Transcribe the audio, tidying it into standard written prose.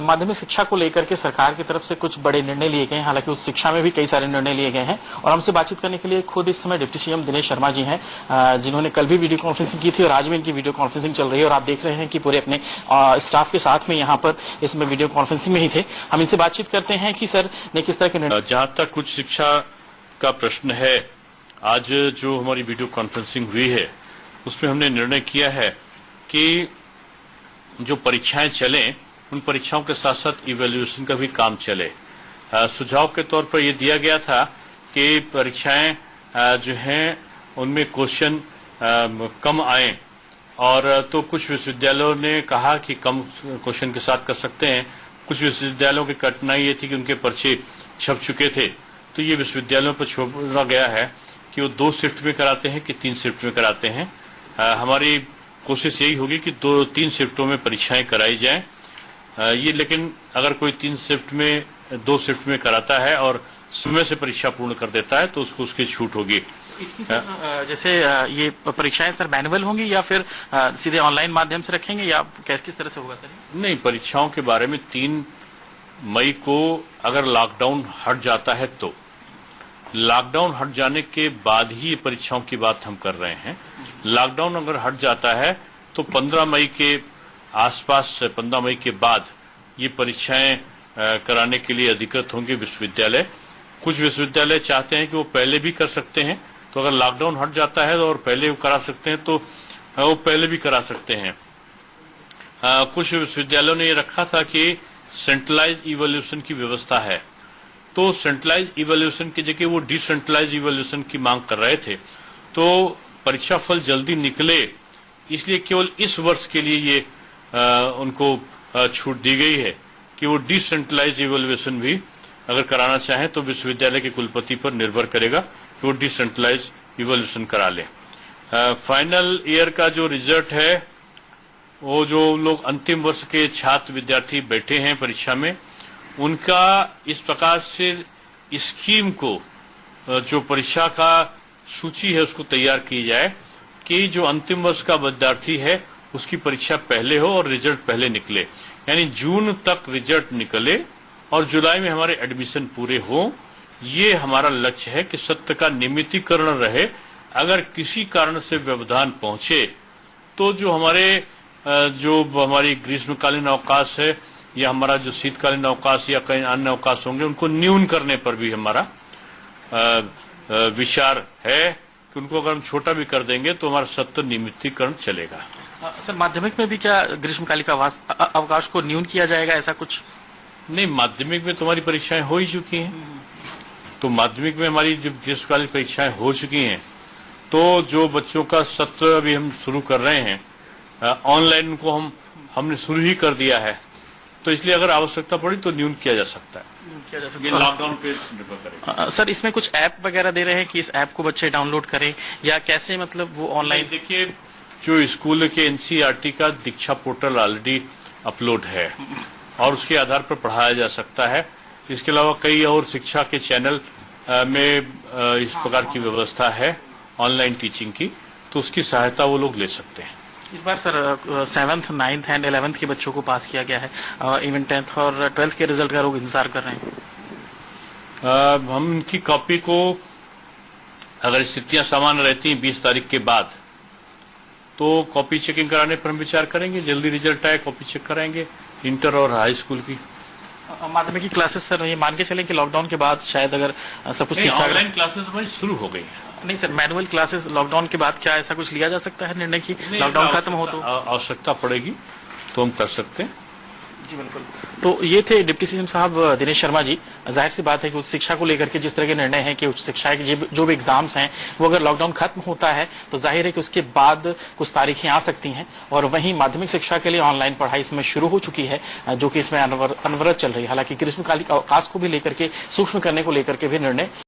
माध्यमिक शिक्षा को लेकर के सरकार की तरफ से कुछ बड़े निर्णय लिए गए हैं। हालांकि उस शिक्षा में भी कई सारे निर्णय लिए गए हैं और हमसे बातचीत करने के लिए खुद इस समय डिप्टी सीएम दिनेश शर्मा जी हैं, जिन्होंने कल भी वीडियो कॉन्फ्रेंसिंग की थी और आज भी इनकी वीडियो कॉन्फ्रेंसिंग चल रही है और आप देख रहे हैं कि पूरे अपने स्टाफ के साथ में यहाँ पर इसमें वीडियो कॉन्फ्रेंसिंग में ही थे। हम इनसे बातचीत करते हैं कि सर ने किस तरह के निर्णय। जहां तक कुछ शिक्षा का प्रश्न है, आज जो हमारी वीडियो कॉन्फ्रेंसिंग हुई है उसमें हमने निर्णय किया है कि जो परीक्षाएं चलें उन परीक्षाओं के साथ साथ इवैल्यूएशन का भी काम चले। सुझाव के तौर पर यह दिया गया था कि परीक्षाएं जो हैं उनमें क्वेश्चन कम आए और तो कुछ विश्वविद्यालयों ने कहा कि कम क्वेश्चन के साथ कर सकते हैं। कुछ विश्वविद्यालयों की कठिनाई ये थी कि उनके पर्चे छप चुके थे, तो ये विश्वविद्यालयों पर छोड़ा गया है कि वो 2 शिफ्ट में कराते हैं कि 3 शिफ्ट में कराते हैं। हमारी कोशिश यही होगी कि 2-3 शिफ्टों में परीक्षाएं कराई जाएं। ये लेकिन अगर कोई 2 शिफ्ट में कराता है और समय से परीक्षा पूर्ण कर देता है तो उसको उसकी छूट होगी। जैसे ये परीक्षाएं सर मैनुअल होंगी या फिर सीधे ऑनलाइन माध्यम से रखेंगे या किस तरह से होगा सर? नहीं, परीक्षाओं के बारे में 3 मई को अगर लॉकडाउन हट जाता है तो लॉकडाउन हट जाने के बाद ही परीक्षाओं की बात हम कर रहे हैं। लॉकडाउन अगर हट जाता है तो 15 मई के आसपास, 15 मई के बाद ये परीक्षाएं कराने के लिए अधिकृत होंगे विश्वविद्यालय। कुछ विश्वविद्यालय चाहते हैं कि वो पहले भी कर सकते हैं, तो अगर लॉकडाउन हट जाता है और पहले वो करा सकते हैं तो वो पहले भी करा सकते हैं। कुछ विश्वविद्यालयों ने ये रखा था कि सेंट्रलाइज इवैल्यूएशन की व्यवस्था है, तो सेंट्रलाइज इवैल्यूएशन की जगह वो डिसेंट्रलाइज इवैल्यूएशन की मांग कर रहे थे। तो परीक्षा फल जल्दी निकले इसलिए केवल इस वर्ष के लिए ये उनको छूट दी गई है कि वो डिसेंट्रलाइज इवैल्यूएशन भी अगर कराना चाहें तो विश्वविद्यालय के कुलपति पर निर्भर करेगा कि वो डिसेंट्रलाइज इवैल्यूएशन करा ले। फाइनल ईयर का जो रिजल्ट है, वो जो लोग अंतिम वर्ष के छात्र विद्यार्थी बैठे हैं परीक्षा में, उनका इस प्रकार से स्कीम को, जो परीक्षा का सूची है उसको तैयार की जाए कि जो अंतिम वर्ष का विद्यार्थी है उसकी परीक्षा पहले हो और रिजल्ट पहले निकले, यानी जून तक रिजल्ट निकले और जुलाई में हमारे एडमिशन पूरे हो। ये हमारा लक्ष्य है कि सत्य का नियमितीकरण रहे। अगर किसी कारण से व्यवधान पहुंचे तो जो हमारी ग्रीष्मकालीन अवकाश है या हमारा जो शीतकालीन अवकाश या कई अन्य अवकाश होंगे उनको न्यून करने पर भी हमारा विचार है कि उनको अगर हम छोटा भी कर देंगे तो हमारा सत्य नियमितीकरण चलेगा। सर, माध्यमिक में भी क्या ग्रीष्मकालीन अवकाश को न्यून किया जाएगा, ऐसा कुछ? नहीं, माध्यमिक में तुम्हारी परीक्षाएं हो ही चुकी हैं, तो माध्यमिक में हमारी जब ग्रीष्मकालीन परीक्षाएं हो चुकी हैं तो जो बच्चों का सत्र अभी हम शुरू कर रहे हैं, ऑनलाइन को हमने शुरू ही कर दिया है, तो इसलिए अगर आवश्यकता पड़ी तो न्यून किया जा सकता है। लॉकडाउन पे निर्भर करेगा। सर, इसमें कुछ ऐप वगैरह दे रहे हैं कि इस ऐप को बच्चे डाउनलोड करें या कैसे, मतलब वो ऑनलाइन? देखिए, जो स्कूल के एनसीईआरटी का दीक्षा पोर्टल ऑलरेडी अपलोड है और उसके आधार पर पढ़ाया जा सकता है। इसके अलावा कई और शिक्षा के चैनल में इस प्रकार की व्यवस्था है ऑनलाइन टीचिंग की, तो उसकी सहायता वो लोग ले सकते हैं। इस बार sir 7th, 9th and 11th के बच्चों को पास किया गया है, इवन 10th और 12th के रिजल्ट का लोग इंतजार कर रहे हैं। हम उनकी कॉपी को, अगर स्थितियां सामान्य रहती हैं 20 तारीख के बाद, तो कॉपी चेकिंग कराने पर हम विचार करेंगे। जल्दी रिजल्ट आए कॉपी चेक कराएंगे इंटर और हाई स्कूल की। माध्यमिक की क्लासेस सर, ये मान के चलें कि लॉकडाउन के बाद शायद अगर सब कुछ ठीक ठाक, ऑनलाइन क्लासेस हमारी शुरू हो गई है। नहीं सर, मैनुअल क्लासेस लॉकडाउन के बाद क्या ऐसा कुछ लिया जा सकता है निर्णय की लॉकडाउन खत्म हो तो? आवश्यकता पड़ेगी तो हम कर सकते हैं। जी बिल्कुल। तो ये थे डिप्टी सीएम साहब दिनेश शर्मा जी। जाहिर सी बात है कि उच्च शिक्षा को लेकर के जिस तरह के निर्णय हैं कि उच्च शिक्षा के जो भी एग्जाम्स हैं वो अगर लॉकडाउन खत्म होता है तो जाहिर है कि उसके बाद कुछ तारीखें आ सकती हैं, और वहीं माध्यमिक शिक्षा के लिए ऑनलाइन पढ़ाई इसमें शुरू हो चुकी है, जो कि इसमें अनवरत चल रही है। हालांकि ग्रीष्मकालीन अवकाश को भी लेकर के सूक्ष्म करने को लेकर के भी निर्णय